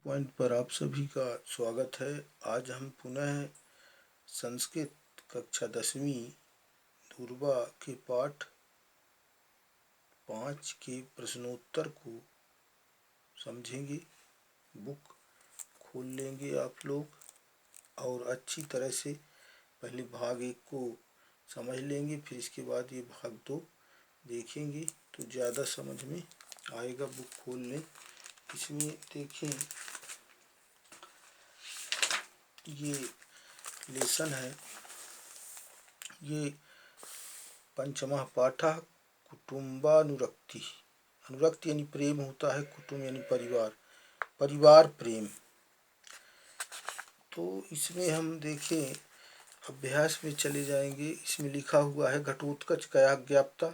Point पर आप सभी का स्वागत है। आज हम पुनः संस्कृत कक्षा 10वीं ध्रुवा के पाठ 5 के प्रश्नोत्तर को समझेंगे। बुक खोल लेंगे आप लोग और अच्छी तरह से पहले भाग 1 को समझ लेंगे, फिर इसके बाद ये भाग 2 देखेंगे तो ज़्यादा समझ में आएगा। बुक खोल लें। इसमें देखें, ये लेसन है। ये पंचमः पाठः कुटुम्बानुरक्ति। अनुरक्ति यानी प्रेम होता है, कुटुम्ब यानी परिवार, परिवार प्रेम। तो इसमें हम देखें, अभ्यास में चले जाएंगे। इसमें लिखा हुआ है घटोत्कच कया ज्ञाप्ता,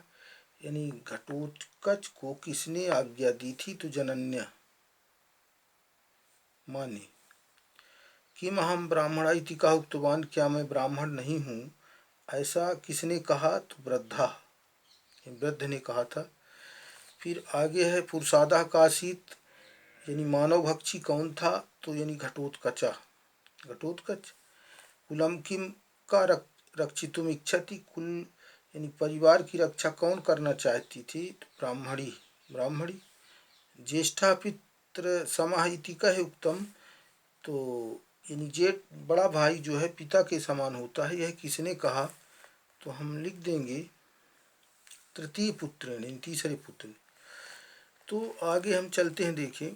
यानी घटोत्कच को किसने आज्ञा दी थी। तो जनन्या माने। किम अहम ब्राह्मण इति कहा उक्तवान, क्या मैं ब्राह्मण नहीं हूँ, ऐसा किसने कहा। तो वृद्धा, वृद्ध ने कहा था। फिर आगे है पुरुषादा काशित, यानी मानव भक्षी कौन था। तो यानी घटोत्कचा, घटोत्कच। कुलम किम का रक्षितुम इच्छति, कुल यानी परिवार की रक्षा कौन करना चाहती थी। तो ब्राह्मणी, ब्राह्मणी। ज्येष्ठा पितृ समाह इति कहे उक्तम, तो यानी जेठ बड़ा भाई जो है पिता के समान होता है, यह किसने कहा। तो हम लिख देंगे तृतीय पुत्र ने, तीसरे पुत्र। तो आगे हम चलते हैं। देखें,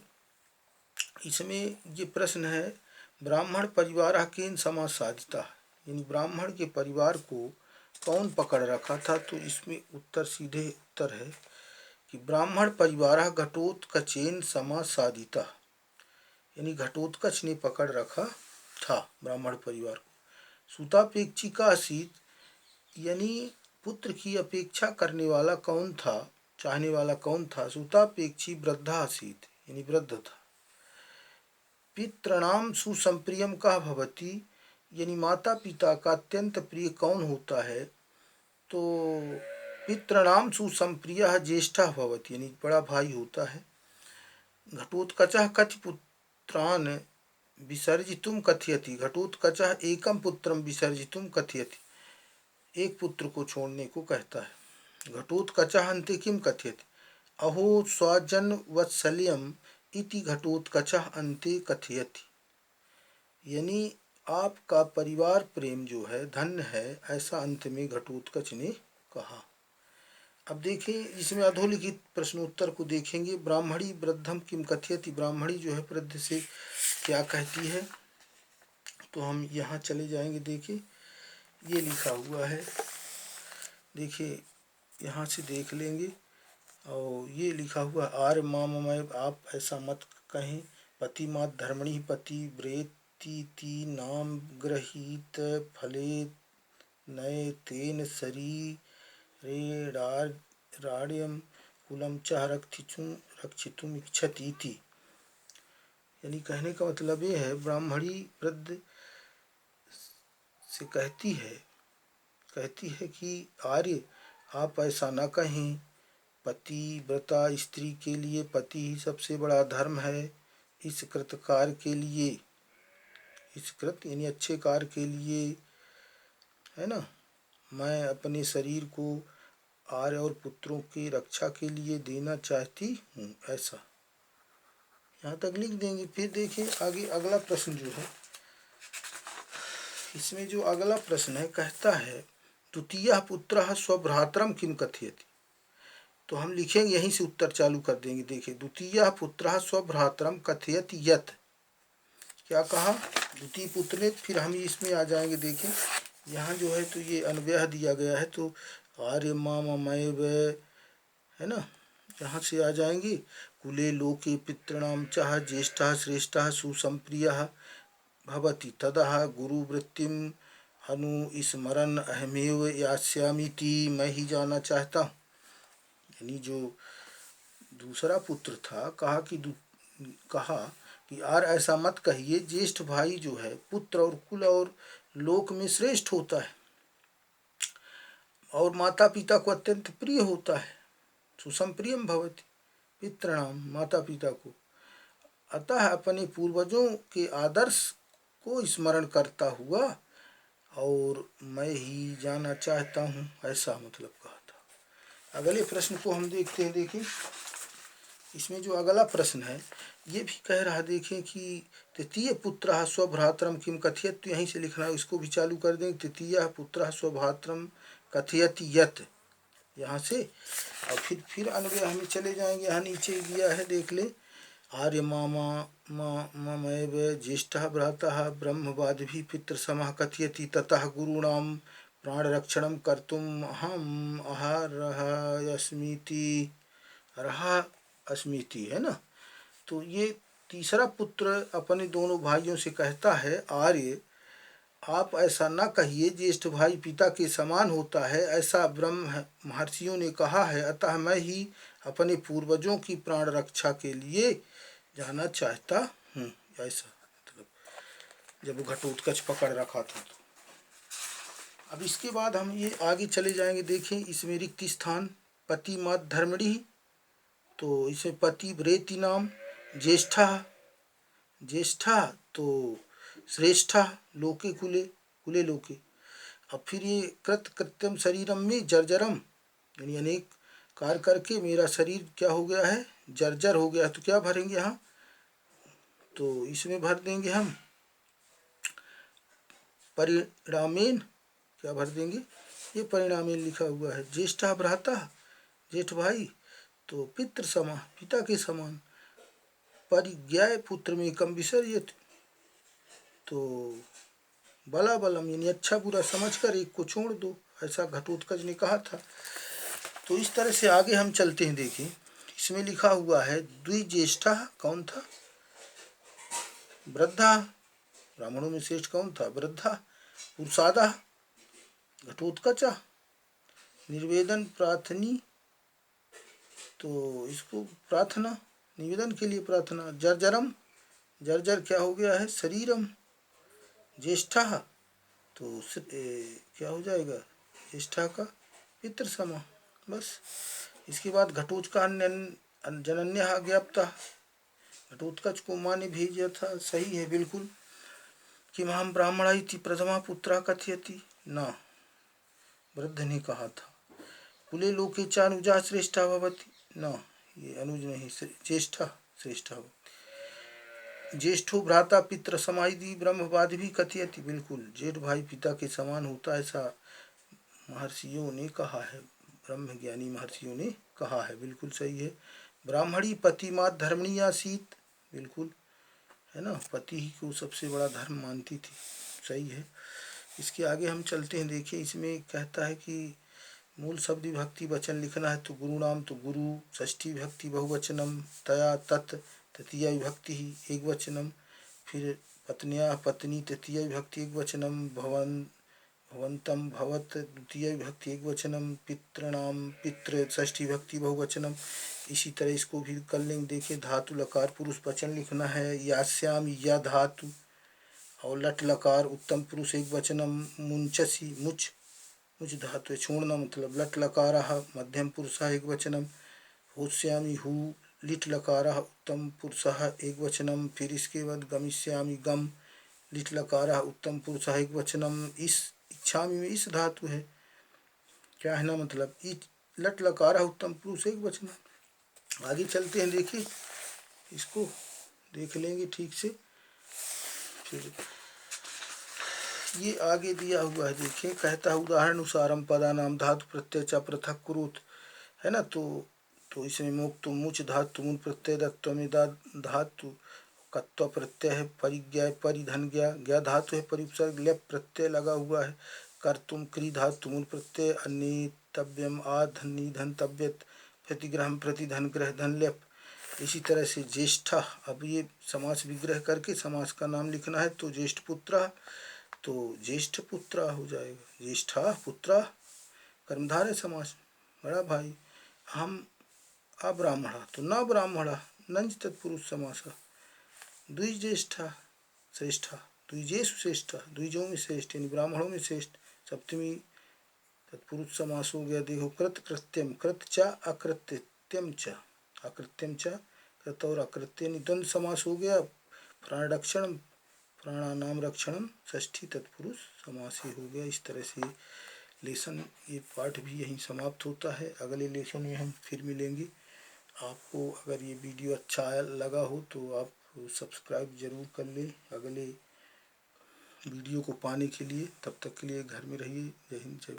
इसमें ये प्रश्न है ब्राह्मण परिवार केन समाज साधिता, यानी ब्राह्मण के परिवार को कौन पकड़ रखा था। तो इसमें उत्तर सीधे उत्तर है कि ब्राह्मण परिवार घटोत्कचेन समाज साधिता, यानी घटोत्कच ने पकड़ रखा था ब्राह्मण परिवार को। सुतापेक्षी का आसीत, यानी पुत्र की अपेक्षा करने वाला कौन था, चाहने वाला कौन था। सुतापेक्षी वृद्धा आसीत, यानी वृद्ध था। पितृणाम सुसंप्रियम का भवती, यानी माता पिता का अत्यंत प्रिय कौन होता है। तो पितृणाम सुसंप्रिय ज्येष्ठा भवती, यानी बड़ा भाई होता है। घटोत्कचः कति पुत्रान विसर्जितुम कथयति, घटोत्कचः एकम पुत्रम विसर्जितुम कथयति, एक पुत्र को छोड़ने को कहता है। घटोत्कचः अन्ते किम कथयति, अहो स्वजनवत्सल्यम इति घटोत्कचः अन्ते कथयति, यानी आपका परिवार प्रेम जो है धन्य है, ऐसा अंत में घटोत्कच ने कहा। अब देखिए, इसमें अधोलिखित प्रश्नोत्तर को देखेंगे। ब्राह्मणी वृद्धम किम कथयति, ब्राह्मणी जो है वृद्ध से क्या कहती है। तो हम यहाँ चले जाएंगे। देखिए, ये लिखा हुआ है, देखिए यहाँ से देख लेंगे। और ये लिखा हुआ आर्य माम मैं, आप ऐसा मत कहें। पति मात धर्मणि पति व्रेति नाम गृहीत फले नये तेन शरीरे राड्यम कुलम चाह रक्षितुम इच्छति थी, यानी कहने का मतलब ये है, ब्राह्मणी वृद्ध से कहती है कि आर्य आप ऐसा न कहें। पतिव्रता स्त्री के लिए पति ही सबसे बड़ा धर्म है। इस कृतकार्य के लिए, इस कृत यानी अच्छे कार्य के लिए, है ना, मैं अपने शरीर को आर्य और पुत्रों की रक्षा के लिए देना चाहती हूँ, ऐसा यहाँ तक लिख देंगे। फिर देखिए आगे अगला प्रश्न जो है, इसमें जो अगला प्रश्न है, कहता है द्वितीय पुत्र स्वभ्रातरम किम कथयति। तो हम लिखेंगे, यहीं से उत्तर चालू कर देंगे। देखिए, द्वितीय पुत्र स्वभ्रातरम कथयति यत्, क्या कहा द्वितीय पुत्र ने। फिर हम इसमें आ जाएंगे। देखें, यहाँ जो है तो ये अन्वय दिया गया है, तो आर्य माममेव, है ना, यहाँ से आ जाएंगे। कुले लोके पितॄणाम चाह ज्येष्ठा श्रेष्ठा सुसंप्रियः भवति तदः गुरुवृत्तिम अनुस्मरन् अहमेव यास्यामीति, मैं ही जाना चाहता हूँ। यानी जो दूसरा पुत्र था, कहा कि यार ऐसा मत कहिए, ज्येष्ठ भाई जो है पुत्र और कुल और लोक में श्रेष्ठ होता है और माता पिता को अत्यंत प्रिय होता है। सुसंप्रियम भवति पितृणाम, माता पिता को, अतः अपने पूर्वजों के आदर्श को स्मरण करता हुआ और मैं ही जाना चाहता हूँ, ऐसा मतलब कहा था। अगले प्रश्न को हम देखते हैं। देखें इसमें जो अगला प्रश्न है ये भी कह रहा, देखें कि तृतीय पुत्र स्वभ्रातरम किम कथयत, तो यहीं से लिखना है, इसको भी चालू कर दें। तृतीय पुत्र स्वभ्रातरम कथयत यत, यहाँ से और फिर अन्वय हमें चले जाएंगे। यहाँ नीचे दिया है, देख ले। आर्य मामा ममैव ज्येष्ठः भ्राता ब्रह्मवादिभिः पितृसमः कथयति ततः गुरूणां प्राणरक्षणं कर्तुम् अहम् अर्हा अस्मीति, है ना। तो ये तीसरा पुत्र अपने दोनों भाइयों से कहता है, आर्य आप ऐसा न कहिए, ज्येष्ठ भाई पिता के समान होता है, ऐसा ब्रह्म महर्षियों ने कहा है, अतः मैं ही अपने पूर्वजों की प्राण रक्षा के लिए जाना चाहता हूँ। ऐसा मतलब जब वो घटोत्कच पकड़ रखा था तो। अब इसके बाद हम ये आगे चले जाएंगे। देखें इसमें रिक्त स्थान पति मात धर्मणि, तो इसमें पति व्रेति नाम, ज्येष्ठा ज्येष्ठा तो श्रेष्ठा लोके कुले कुले लोके। अब फिर ये कृत कृत्यम शरीरम में जर्जरम, यानी अनेक कार्य करके मेरा शरीर क्या हो गया है, जर्जर हो गया। तो क्या भरेंगे यहाँ, तो इसमें भर देंगे हम परिणामेन, क्या भर देंगे, ये परिणामेन लिखा हुआ है। ज्येष्ठा भ्राता जेठ भाई, तो पितृ समा पिता के समान, परिज्ञाय पुत्र में कम विसर्जित, तो बला बलम यानी अच्छा बुरा समझकर एक को छोड़ दो, ऐसा घटोत्कच ने कहा था। तो इस तरह से आगे हम चलते हैं। देखिए इसमें लिखा हुआ है द्विज्येष्ठा, कौन था, वृद्धा, ब्राह्मणों में श्रेष्ठ कौन था, वृद्धा, पुरुषादा घटोत्कचा, निर्वेदन प्रार्थनी, तो इसको प्रार्थना निवेदन के लिए प्रार्थना, जर्जरम जर्जर क्या हो गया है, शरीरम, ज्येष्ठा तो क्या हो जाएगा, ज्येष्ठा का पितृ समा, बस। इसके बाद घटोत्कच जनन्य ज्ञापता, घटोत्कच को माँ ने भेजा था, सही है बिल्कुल। कि हम ब्राह्मणा इति प्रथमा पुत्रा कथयति न, वृद्ध ने कहा था। कुले लोके च अनुजा श्रेष्ठा भवति न, ये अनुज नहीं, ज्येष्ठा श्रेष्ठा। ज्येष्ठो भ्राता पितृ समाधि ब्रह्मवाद भी कथयति, बिल्कुल जेठ भाई पिता के समान होता है, ऐसा महर्षियों ने कहा है, ब्रह्म ज्ञानी महर्षियों ने कहा है, बिल्कुल सही है। ब्राह्मणी पतिमात धर्मणी आसीत, बिल्कुल है ना, पति ही को सबसे बड़ा धर्म मानती थी, सही है। इसके आगे हम चलते हैं। देखिए इसमें कहता है कि मूल शब्द विभक्ति वचन लिखना है, तो गुरु नाम तो गुरु, षष्ठी विभक्ति बहुवचनम, तया तत् तृतीया विभक्ति ही एक वचनम, फिर पत्न्या पत्नी तृतीया विभक्ति एक वचनम, भवन भवंतम भवत द्वितीय विभक्ति एक वचनम, पितृणाम पितृ षष्ठी विभक्ति बहुवचनम। इसी तरह इसको भी कर लेंगे। देखिए धातु लकार पुरुष वचन लिखना है, यास्याम या धातु, और लट लकार उत्तम पुरुष एक वचनम, मुंचसी मुच मुच धातु छोड़ना मतलब लट लकारः मध्यम पुरुषः एक वचनम, होस्यामि हु लिट लकारः उत्तम पुरुषः एक वचनम, फिर इसके बाद गमिष्यामि गम लिट लकारः उत्तम पुरुषः एक वचनम। इस इच्छामि में इस धातु है, क्या है ना, मतलब लट लकारः उत्तम पुरुष एक वचनम। आगे चलते हैं, देखिए इसको देख लेंगे ठीक से। फिर ये आगे दिया हुआ है, देखिए कहता है उदाहरण अनुसारम पदा नाम धातु प्रत्यय च पृथक कुरुत, है ना। तो इसमें मुक्त मुच धातु मूल प्रत्यय दत्तमेदा धातु कत्व प्रत्यय है, परिज्ञा परिधन गया गया धातु है, परिपसर्ग लेप प्रत्यय लगा हुआ है, कर्तुम क्री धातु मूल प्रत्यय, अनितव्यम आधन धनतव्यत, प्रतिग्रह प्रतिधन ग्रह धन लेप। इसी तरह से ज्येष्ठा, अब ये समास विग्रह करके समास का नाम लिखना है, तो ज्येष्ठ पुत्र, तो ज्येष्ठ पुत्र हो जाएगा, ज्येष्ठा पुत्र कर्मधारय समास, बड़ा भाई। हम अब्राह्मणा तो न ब्राह्मणा नंज तत्पुरुष समास, द्विज्येष्ठा श्रेष्ठा, द्विजेषु श्रेष्ठा, द्विजों में श्रेष्ठ यानी ब्राह्मणों में श्रेष्ठ, सप्तमी तत्पुरुष समास हो गया। देखो कृत कृत्यम, कृत च अकृत्यम च, अकृत्यम च कृतौर अकृत्य यानी द्वंद्व समास हो गया। प्राणरक्षण प्राणानाम रक्षणम षष्ठी तत्पुरुष समास ही हो गया। इस तरह से लेसन ये पाठ भी यहीं समाप्त होता है। अगले लेसन में हम फिर मिलेंगे। आपको अगर ये वीडियो अच्छा लगा हो तो आप सब्सक्राइब जरूर कर लें अगले वीडियो को पाने के लिए। तब तक के लिए घर में रहिए। जय हिंद जय